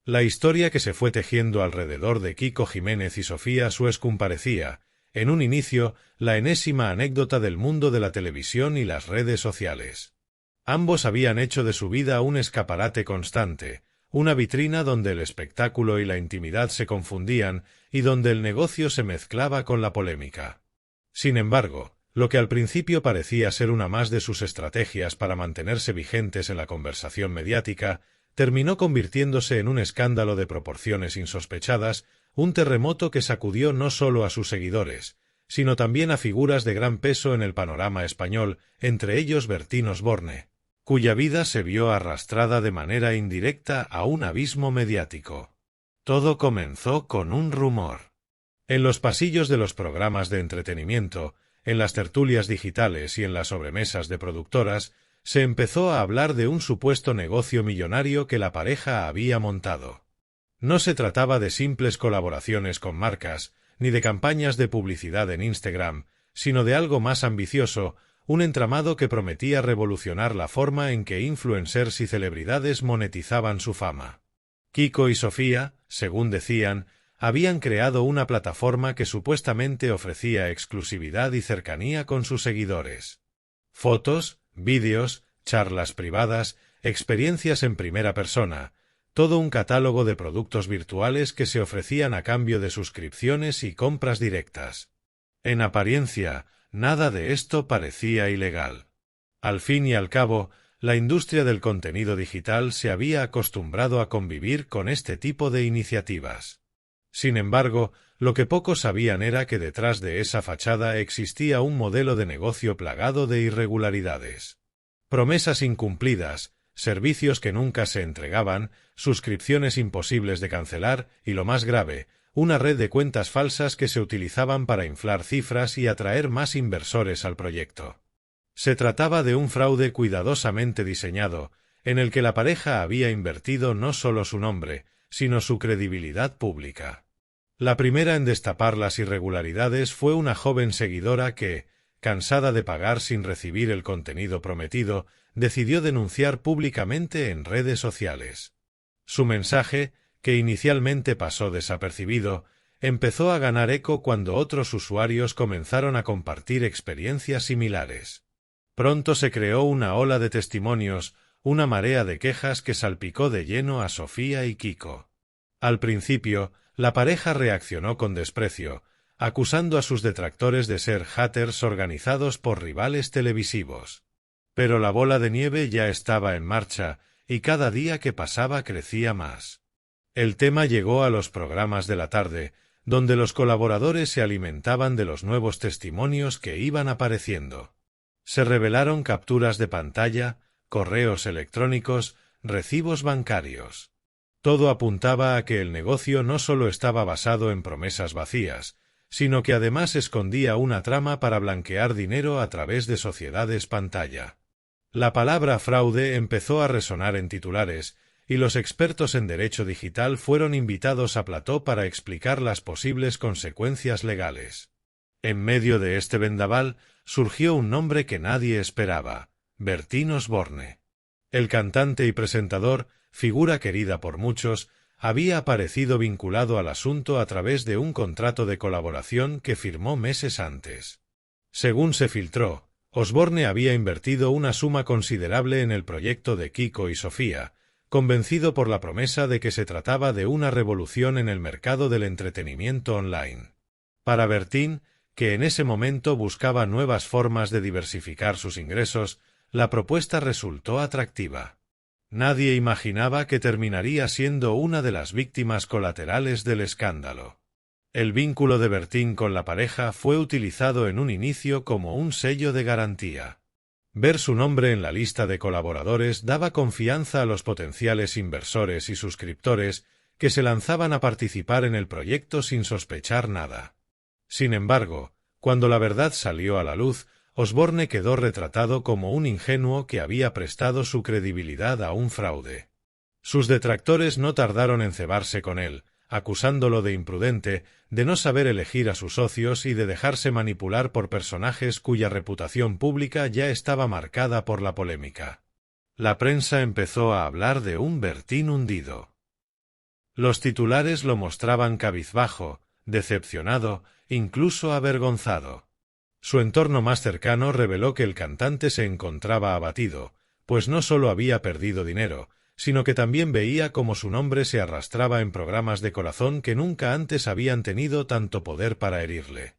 La historia que se fue tejiendo alrededor de Kiko Jiménez y Sofía Suescun parecía, en un inicio, la enésima anécdota del mundo de la televisión y las redes sociales. Ambos habían hecho de su vida un escaparate constante, una vitrina donde el espectáculo y la intimidad se confundían y donde el negocio se mezclaba con la polémica. Sin embargo, lo que al principio parecía ser una más de sus estrategias para mantenerse vigentes en la conversación mediática, terminó convirtiéndose en un escándalo de proporciones insospechadas, un terremoto que sacudió no solo a sus seguidores, sino también a figuras de gran peso en el panorama español, entre ellos Bertín Osborne, cuya vida se vio arrastrada de manera indirecta a un abismo mediático. Todo comenzó con un rumor. En los pasillos de los programas de entretenimiento, en las tertulias digitales y en las sobremesas de productoras, se empezó a hablar de un supuesto negocio millonario que la pareja había montado. No se trataba de simples colaboraciones con marcas, ni de campañas de publicidad en Instagram, sino de algo más ambicioso, un entramado que prometía revolucionar la forma en que influencers y celebridades monetizaban su fama. Kiko y Sofía, según decían, habían creado una plataforma que supuestamente ofrecía exclusividad y cercanía con sus seguidores. Fotos, vídeos, charlas privadas, experiencias en primera persona, todo un catálogo de productos virtuales que se ofrecían a cambio de suscripciones y compras directas. En apariencia, nada de esto parecía ilegal. Al fin y al cabo, la industria del contenido digital se había acostumbrado a convivir con este tipo de iniciativas. Sin embargo, lo que pocos sabían era que detrás de esa fachada existía un modelo de negocio plagado de irregularidades. Promesas incumplidas, servicios que nunca se entregaban, suscripciones imposibles de cancelar y, lo más grave, una red de cuentas falsas que se utilizaban para inflar cifras y atraer más inversores al proyecto. Se trataba de un fraude cuidadosamente diseñado, en el que la pareja había invertido no solo su nombre, sino su credibilidad pública. La primera en destapar las irregularidades fue una joven seguidora que, cansada de pagar sin recibir el contenido prometido, decidió denunciar públicamente en redes sociales. Su mensaje, que inicialmente pasó desapercibido, empezó a ganar eco cuando otros usuarios comenzaron a compartir experiencias similares. Pronto se creó una ola de testimonios, una marea de quejas que salpicó de lleno a Sofía y Kiko. Al principio, la pareja reaccionó con desprecio, acusando a sus detractores de ser haters organizados por rivales televisivos. Pero la bola de nieve ya estaba en marcha, y cada día que pasaba crecía más. El tema llegó a los programas de la tarde, donde los colaboradores se alimentaban de los nuevos testimonios que iban apareciendo. Se revelaron capturas de pantalla, correos electrónicos, recibos bancarios. Todo apuntaba a que el negocio no solo estaba basado en promesas vacías, sino que además escondía una trama para blanquear dinero a través de sociedades pantalla. La palabra fraude empezó a resonar en titulares, y los expertos en derecho digital fueron invitados a plató para explicar las posibles consecuencias legales. En medio de este vendaval surgió un nombre que nadie esperaba: Bertín Osborne. El cantante y presentador, figura querida por muchos, había aparecido vinculado al asunto a través de un contrato de colaboración que firmó meses antes. Según se filtró, Osborne había invertido una suma considerable en el proyecto de Kiko y Sofía, convencido por la promesa de que se trataba de una revolución en el mercado del entretenimiento online. Para Bertín, que en ese momento buscaba nuevas formas de diversificar sus ingresos, la propuesta resultó atractiva. Nadie imaginaba que terminaría siendo una de las víctimas colaterales del escándalo. El vínculo de Bertín con la pareja fue utilizado en un inicio como un sello de garantía. Ver su nombre en la lista de colaboradores daba confianza a los potenciales inversores y suscriptores que se lanzaban a participar en el proyecto sin sospechar nada. Sin embargo, cuando la verdad salió a la luz, Osborne quedó retratado como un ingenuo que había prestado su credibilidad a un fraude. Sus detractores no tardaron en cebarse con él, acusándolo de imprudente, de no saber elegir a sus socios y de dejarse manipular por personajes cuya reputación pública ya estaba marcada por la polémica. La prensa empezó a hablar de un Bertín hundido. Los titulares lo mostraban cabizbajo, decepcionado, incluso avergonzado. Su entorno más cercano reveló que el cantante se encontraba abatido, pues no solo había perdido dinero, sino que también veía cómo su nombre se arrastraba en programas de corazón que nunca antes habían tenido tanto poder para herirle.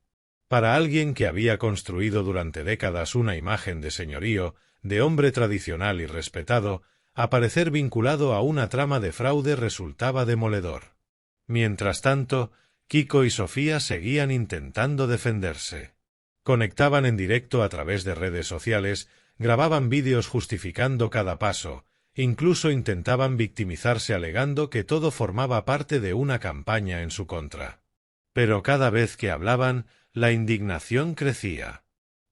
Para alguien que había construido durante décadas una imagen de señorío, de hombre tradicional y respetado, aparecer vinculado a una trama de fraude resultaba demoledor. Mientras tanto, Kiko y Sofía seguían intentando defenderse. Conectaban en directo a través de redes sociales, grababan vídeos justificando cada paso, incluso intentaban victimizarse alegando que todo formaba parte de una campaña en su contra. Pero cada vez que hablaban, la indignación crecía.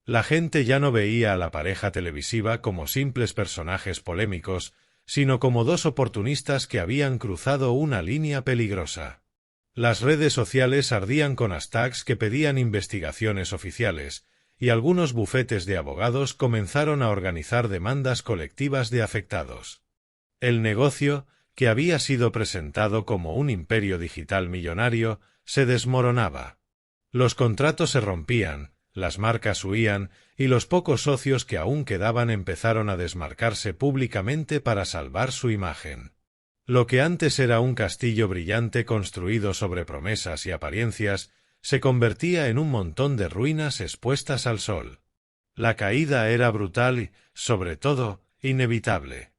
La gente ya no veía a la pareja televisiva como simples personajes polémicos, sino como dos oportunistas que habían cruzado una línea peligrosa. Las redes sociales ardían con hashtags que pedían investigaciones oficiales, y algunos bufetes de abogados comenzaron a organizar demandas colectivas de afectados. El negocio, que había sido presentado como un imperio digital millonario, se desmoronaba. Los contratos se rompían, las marcas huían, y los pocos socios que aún quedaban empezaron a desmarcarse públicamente para salvar su imagen. Lo que antes era un castillo brillante construido sobre promesas y apariencias, se convertía en un montón de ruinas expuestas al sol. La caída era brutal y, sobre todo, inevitable.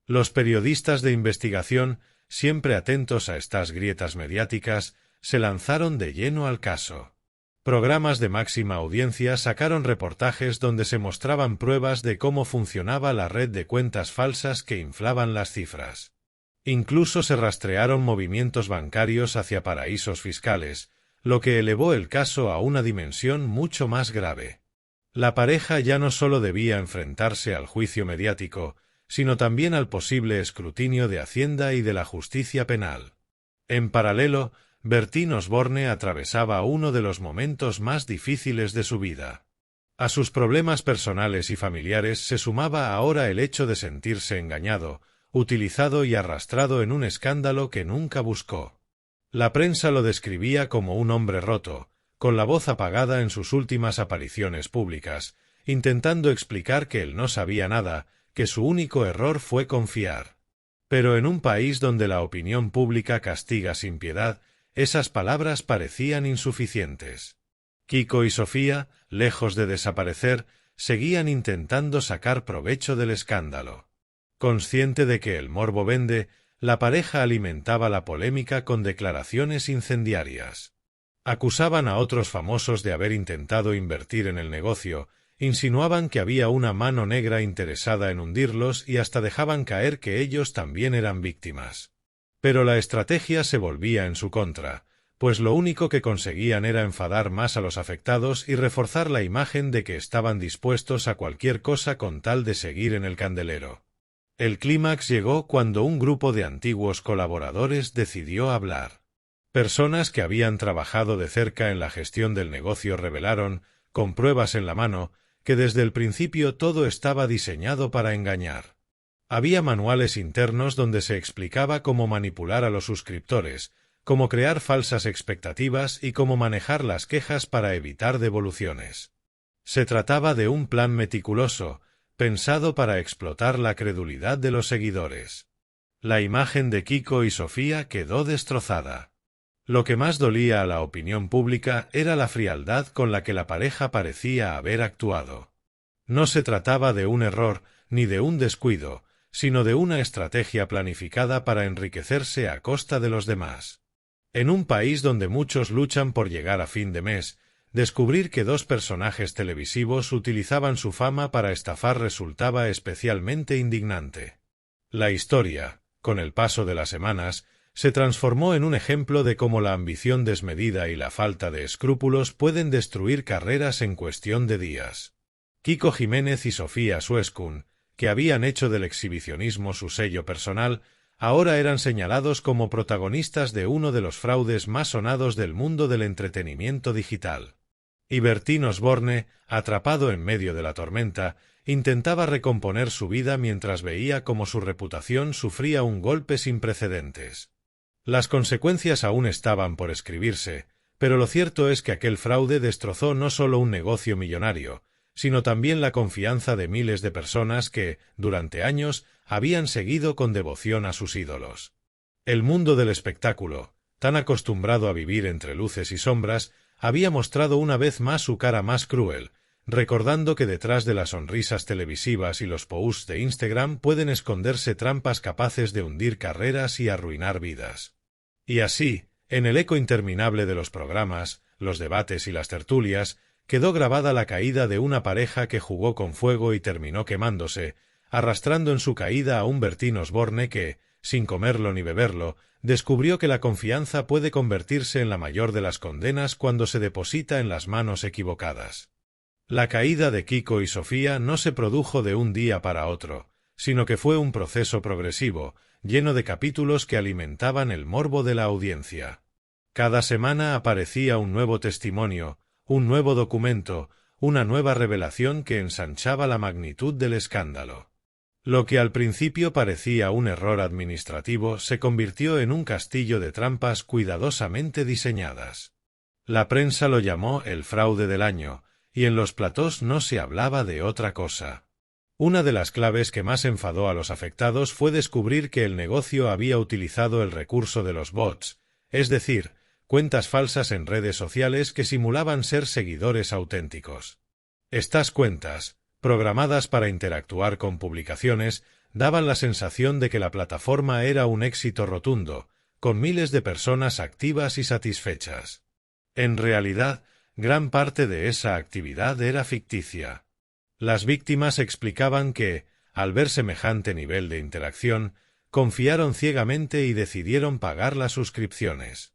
Los periodistas de investigación, siempre atentos a estas grietas mediáticas, se lanzaron de lleno al caso. Programas de máxima audiencia sacaron reportajes donde se mostraban pruebas de cómo funcionaba la red de cuentas falsas que inflaban las cifras. Incluso se rastrearon movimientos bancarios hacia paraísos fiscales, lo que elevó el caso a una dimensión mucho más grave. La pareja ya no solo debía enfrentarse al juicio mediático, sino también al posible escrutinio de Hacienda y de la justicia penal. En paralelo, Bertín Osborne atravesaba uno de los momentos más difíciles de su vida. A sus problemas personales y familiares se sumaba ahora el hecho de sentirse engañado, utilizado y arrastrado en un escándalo que nunca buscó. La prensa lo describía como un hombre roto, con la voz apagada en sus últimas apariciones públicas, intentando explicar que él no sabía nada, que su único error fue confiar. Pero en un país donde la opinión pública castiga sin piedad, esas palabras parecían insuficientes. Kiko y Sofía, lejos de desaparecer, seguían intentando sacar provecho del escándalo. Consciente de que el morbo vende, la pareja alimentaba la polémica con declaraciones incendiarias. Acusaban a otros famosos de haber intentado invertir en el negocio, insinuaban que había una mano negra interesada en hundirlos y hasta dejaban caer que ellos también eran víctimas. Pero la estrategia se volvía en su contra, pues lo único que conseguían era enfadar más a los afectados y reforzar la imagen de que estaban dispuestos a cualquier cosa con tal de seguir en el candelero. El clímax llegó cuando un grupo de antiguos colaboradores decidió hablar. Personas que habían trabajado de cerca en la gestión del negocio revelaron, con pruebas en la mano, que desde el principio todo estaba diseñado para engañar. Había manuales internos donde se explicaba cómo manipular a los suscriptores, cómo crear falsas expectativas y cómo manejar las quejas para evitar devoluciones. Se trataba de un plan meticuloso, pensado para explotar la credulidad de los seguidores. La imagen de Kiko y Sofía quedó destrozada. Lo que más dolía a la opinión pública era la frialdad con la que la pareja parecía haber actuado. No se trataba de un error ni de un descuido, sino de una estrategia planificada para enriquecerse a costa de los demás. En un país donde muchos luchan por llegar a fin de mes, descubrir que dos personajes televisivos utilizaban su fama para estafar resultaba especialmente indignante. La historia, con el paso de las semanas, se transformó en un ejemplo de cómo la ambición desmedida y la falta de escrúpulos pueden destruir carreras en cuestión de días. Kiko Jiménez y Sofía Sueskun, que habían hecho del exhibicionismo su sello personal, ahora eran señalados como protagonistas de uno de los fraudes más sonados del mundo del entretenimiento digital. Y Bertín Osborne, atrapado en medio de la tormenta, intentaba recomponer su vida mientras veía cómo su reputación sufría un golpe sin precedentes. Las consecuencias aún estaban por escribirse, pero lo cierto es que aquel fraude destrozó no solo un negocio millonario, sino también la confianza de miles de personas que, durante años, habían seguido con devoción a sus ídolos. El mundo del espectáculo, tan acostumbrado a vivir entre luces y sombras, había mostrado una vez más su cara más cruel, recordando que detrás de las sonrisas televisivas y los posts de Instagram pueden esconderse trampas capaces de hundir carreras y arruinar vidas. Y así, en el eco interminable de los programas, los debates y las tertulias, quedó grabada la caída de una pareja que jugó con fuego y terminó quemándose, arrastrando en su caída a un Bertín Osborne que, sin comerlo ni beberlo, descubrió que la confianza puede convertirse en la mayor de las condenas cuando se deposita en las manos equivocadas. La caída de Kiko y Sofía no se produjo de un día para otro, sino que fue un proceso progresivo, lleno de capítulos que alimentaban el morbo de la audiencia. Cada semana aparecía un nuevo testimonio, un nuevo documento, una nueva revelación que ensanchaba la magnitud del escándalo. Lo que al principio parecía un error administrativo se convirtió en un castillo de trampas cuidadosamente diseñadas. La prensa lo llamó el fraude del año, y en los platós no se hablaba de otra cosa. Una de las claves que más enfadó a los afectados fue descubrir que el negocio había utilizado el recurso de los bots, es decir, cuentas falsas en redes sociales que simulaban ser seguidores auténticos. Estas cuentas, programadas para interactuar con publicaciones, daban la sensación de que la plataforma era un éxito rotundo, con miles de personas activas y satisfechas. En realidad, gran parte de esa actividad era ficticia. Las víctimas explicaban que, al ver semejante nivel de interacción, confiaron ciegamente y decidieron pagar las suscripciones.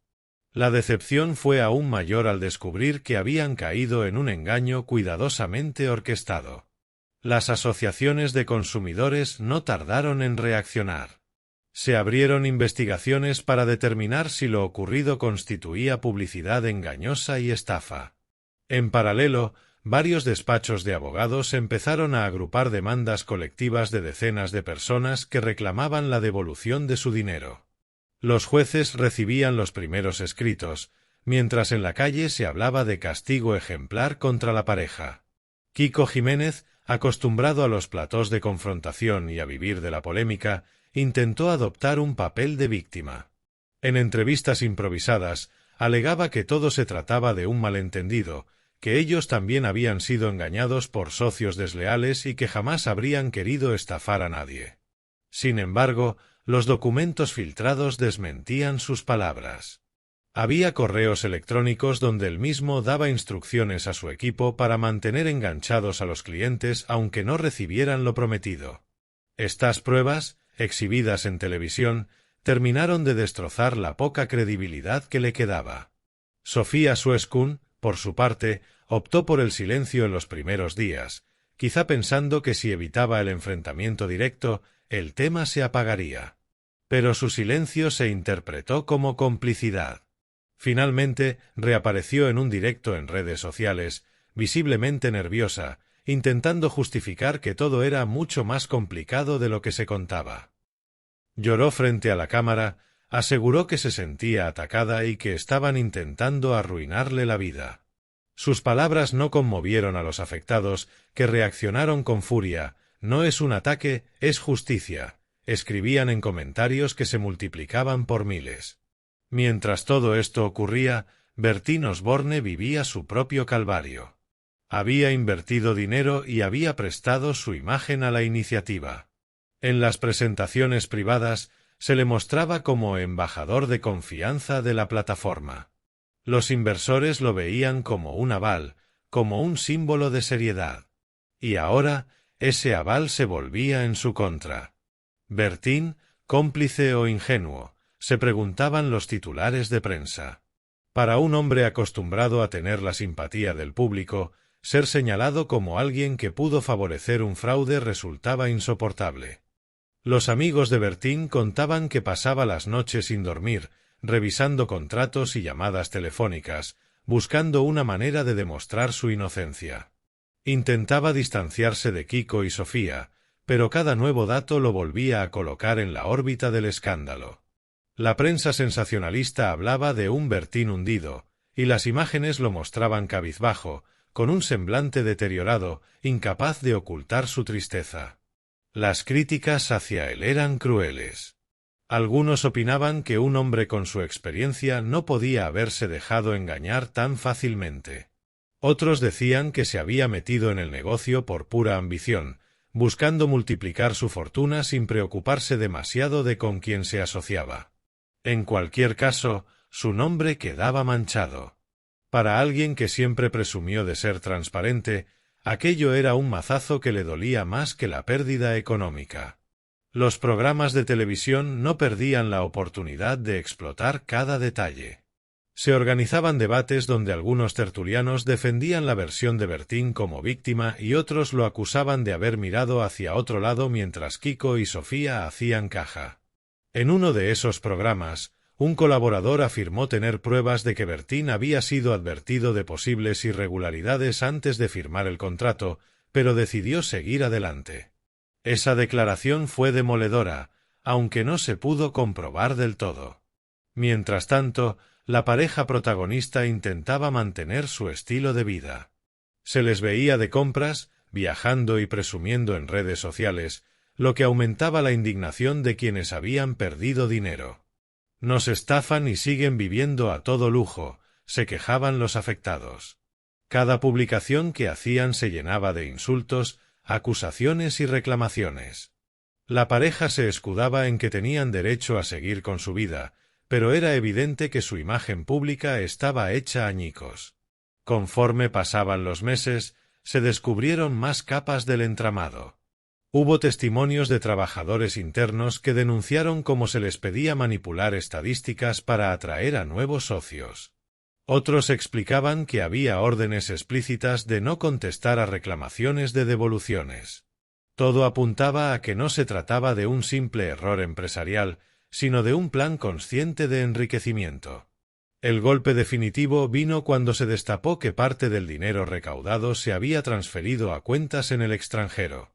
La decepción fue aún mayor al descubrir que habían caído en un engaño cuidadosamente orquestado. Las asociaciones de consumidores no tardaron en reaccionar. Se abrieron investigaciones para determinar si lo ocurrido constituía publicidad engañosa y estafa. En paralelo, varios despachos de abogados empezaron a agrupar demandas colectivas de decenas de personas que reclamaban la devolución de su dinero. Los jueces recibían los primeros escritos, mientras en la calle se hablaba de castigo ejemplar contra la pareja. Kiko Jiménez, acostumbrado a los platós de confrontación y a vivir de la polémica, intentó adoptar un papel de víctima. En entrevistas improvisadas, alegaba que todo se trataba de un malentendido, que ellos también habían sido engañados por socios desleales y que jamás habrían querido estafar a nadie. Sin embargo, los documentos filtrados desmentían sus palabras. Había correos electrónicos donde él mismo daba instrucciones a su equipo para mantener enganchados a los clientes aunque no recibieran lo prometido. Estas pruebas, exhibidas en televisión, terminaron de destrozar la poca credibilidad que le quedaba. Sofía Sueskun, por su parte, optó por el silencio en los primeros días, quizá pensando que si evitaba el enfrentamiento directo, el tema se apagaría. Pero su silencio se interpretó como complicidad. Finalmente, reapareció en un directo en redes sociales, visiblemente nerviosa, intentando justificar que todo era mucho más complicado de lo que se contaba. Lloró frente a la cámara, aseguró que se sentía atacada y que estaban intentando arruinarle la vida. Sus palabras no conmovieron a los afectados, que reaccionaron con furia. «No es un ataque, es justicia», escribían en comentarios que se multiplicaban por miles. Mientras todo esto ocurría, Bertín Osborne vivía su propio calvario. Había invertido dinero y había prestado su imagen a la iniciativa. En las presentaciones privadas se le mostraba como embajador de confianza de la plataforma. Los inversores lo veían como un aval, como un símbolo de seriedad. Y ahora, ese aval se volvía en su contra. ¿Bertín, cómplice o ingenuo?, se preguntaban los titulares de prensa. Para un hombre acostumbrado a tener la simpatía del público, ser señalado como alguien que pudo favorecer un fraude resultaba insoportable. Los amigos de Bertín contaban que pasaba las noches sin dormir, revisando contratos y llamadas telefónicas, buscando una manera de demostrar su inocencia. Intentaba distanciarse de Kiko y Sofía, pero cada nuevo dato lo volvía a colocar en la órbita del escándalo. La prensa sensacionalista hablaba de un Bertín hundido, y las imágenes lo mostraban cabizbajo, con un semblante deteriorado, incapaz de ocultar su tristeza. Las críticas hacia él eran crueles. Algunos opinaban que un hombre con su experiencia no podía haberse dejado engañar tan fácilmente. Otros decían que se había metido en el negocio por pura ambición, buscando multiplicar su fortuna sin preocuparse demasiado de con quién se asociaba. En cualquier caso, su nombre quedaba manchado. Para alguien que siempre presumió de ser transparente, aquello era un mazazo que le dolía más que la pérdida económica. Los programas de televisión no perdían la oportunidad de explotar cada detalle. Se organizaban debates donde algunos tertulianos defendían la versión de Bertín como víctima y otros lo acusaban de haber mirado hacia otro lado mientras Kiko y Sofía hacían caja. En uno de esos programas, un colaborador afirmó tener pruebas de que Bertín había sido advertido de posibles irregularidades antes de firmar el contrato, pero decidió seguir adelante. Esa declaración fue demoledora, aunque no se pudo comprobar del todo. Mientras tanto, la pareja protagonista intentaba mantener su estilo de vida. Se les veía de compras, viajando y presumiendo en redes sociales, lo que aumentaba la indignación de quienes habían perdido dinero. Nos estafan y siguen viviendo a todo lujo, se quejaban los afectados. Cada publicación que hacían se llenaba de insultos, acusaciones y reclamaciones. La pareja se escudaba en que tenían derecho a seguir con su vida, pero era evidente que su imagen pública estaba hecha añicos. Conforme pasaban los meses, se descubrieron más capas del entramado. Hubo testimonios de trabajadores internos que denunciaron cómo se les pedía manipular estadísticas para atraer a nuevos socios. Otros explicaban que había órdenes explícitas de no contestar a reclamaciones de devoluciones. Todo apuntaba a que no se trataba de un simple error empresarial, sino de un plan consciente de enriquecimiento. El golpe definitivo vino cuando se destapó que parte del dinero recaudado se había transferido a cuentas en el extranjero.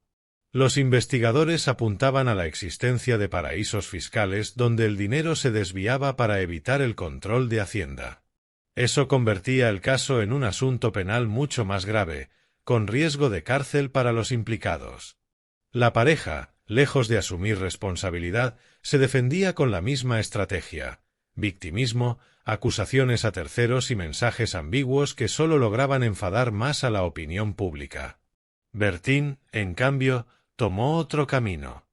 Los investigadores apuntaban a la existencia de paraísos fiscales donde el dinero se desviaba para evitar el control de Hacienda. Eso convertía el caso en un asunto penal mucho más grave, con riesgo de cárcel para los implicados. La pareja, lejos de asumir responsabilidad, se defendía con la misma estrategia: victimismo, acusaciones a terceros y mensajes ambiguos que solo lograban enfadar más a la opinión pública. Bertín, en cambio, tomó otro camino.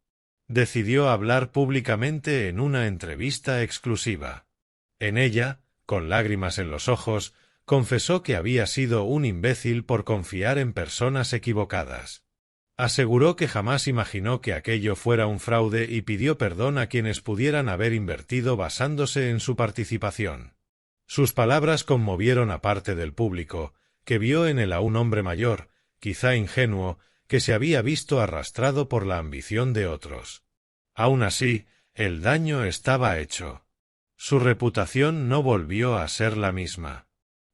Decidió hablar públicamente en una entrevista exclusiva. En ella, con lágrimas en los ojos, confesó que había sido un imbécil por confiar en personas equivocadas. Aseguró que jamás imaginó que aquello fuera un fraude y pidió perdón a quienes pudieran haber invertido basándose en su participación. Sus palabras conmovieron a parte del público, que vio en él a un hombre mayor, quizá ingenuo, que se había visto arrastrado por la ambición de otros. Aun así, el daño estaba hecho. Su reputación no volvió a ser la misma.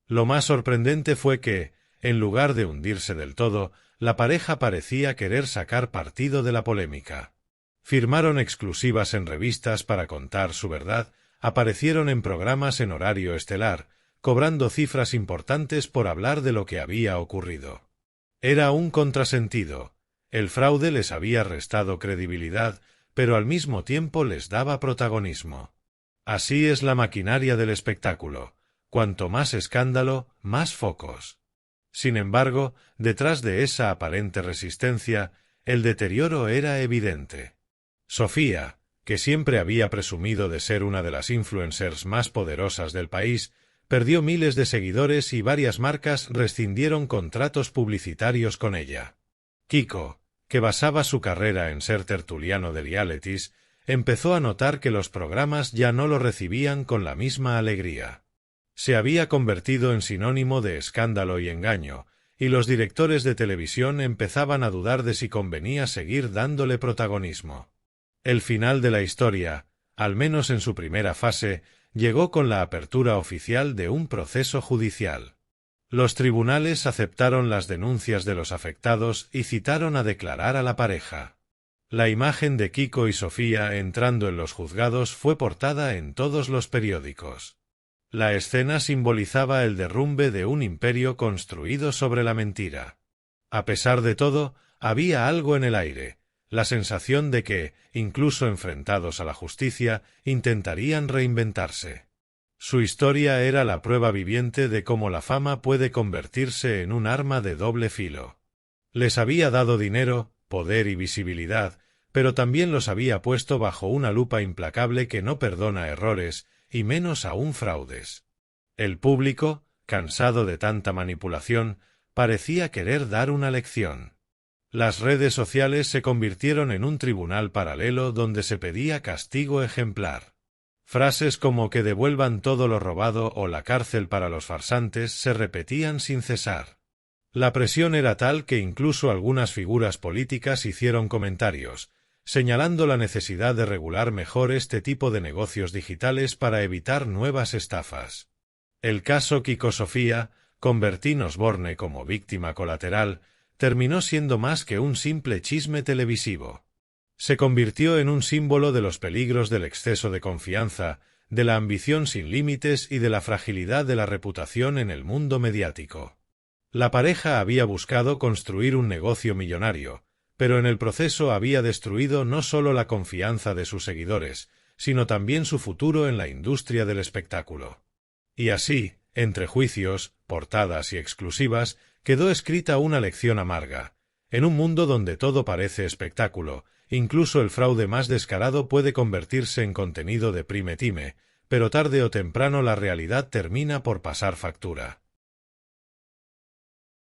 Lo más sorprendente fue que, en lugar de hundirse del todo, la pareja parecía querer sacar partido de la polémica. Firmaron exclusivas en revistas para contar su verdad, aparecieron en programas en horario estelar, cobrando cifras importantes por hablar de lo que había ocurrido. Era un contrasentido. El fraude les había restado credibilidad, pero al mismo tiempo les daba protagonismo. Así es la maquinaria del espectáculo. Cuanto más escándalo, más focos. Sin embargo, detrás de esa aparente resistencia, el deterioro era evidente. Sofía, que siempre había presumido de ser una de las influencers más poderosas del país, perdió miles de seguidores y varias marcas rescindieron contratos publicitarios con ella. Kiko, que basaba su carrera en ser tertuliano de realities, empezó a notar que los programas ya no lo recibían con la misma alegría. Se había convertido en sinónimo de escándalo y engaño, y los directores de televisión empezaban a dudar de si convenía seguir dándole protagonismo. El final de la historia, al menos en su primera fase, llegó con la apertura oficial de un proceso judicial. Los tribunales aceptaron las denuncias de los afectados y citaron a declarar a la pareja. La imagen de Kiko y Sofía entrando en los juzgados fue portada en todos los periódicos. La escena simbolizaba el derrumbe de un imperio construido sobre la mentira. A pesar de todo, había algo en el aire, la sensación de que, incluso enfrentados a la justicia, intentarían reinventarse. Su historia era la prueba viviente de cómo la fama puede convertirse en un arma de doble filo. Les había dado dinero, poder y visibilidad, pero también los había puesto bajo una lupa implacable que no perdona errores, y menos aún fraudes. El público, cansado de tanta manipulación, parecía querer dar una lección. Las redes sociales se convirtieron en un tribunal paralelo donde se pedía castigo ejemplar. Frases como que devuelvan todo lo robado o la cárcel para los farsantes se repetían sin cesar. La presión era tal que incluso algunas figuras políticas hicieron comentarios, señalando la necesidad de regular mejor este tipo de negocios digitales para evitar nuevas estafas. El caso Kiko Sofía, con Bertín Osborne como víctima colateral, terminó siendo más que un simple chisme televisivo. Se convirtió en un símbolo de los peligros del exceso de confianza, de la ambición sin límites y de la fragilidad de la reputación en el mundo mediático. La pareja había buscado construir un negocio millonario, pero en el proceso había destruido no solo la confianza de sus seguidores, sino también su futuro en la industria del espectáculo. Y así, entre juicios, portadas y exclusivas, quedó escrita una lección amarga. En un mundo donde todo parece espectáculo, incluso el fraude más descarado puede convertirse en contenido de prime time, pero tarde o temprano la realidad termina por pasar factura.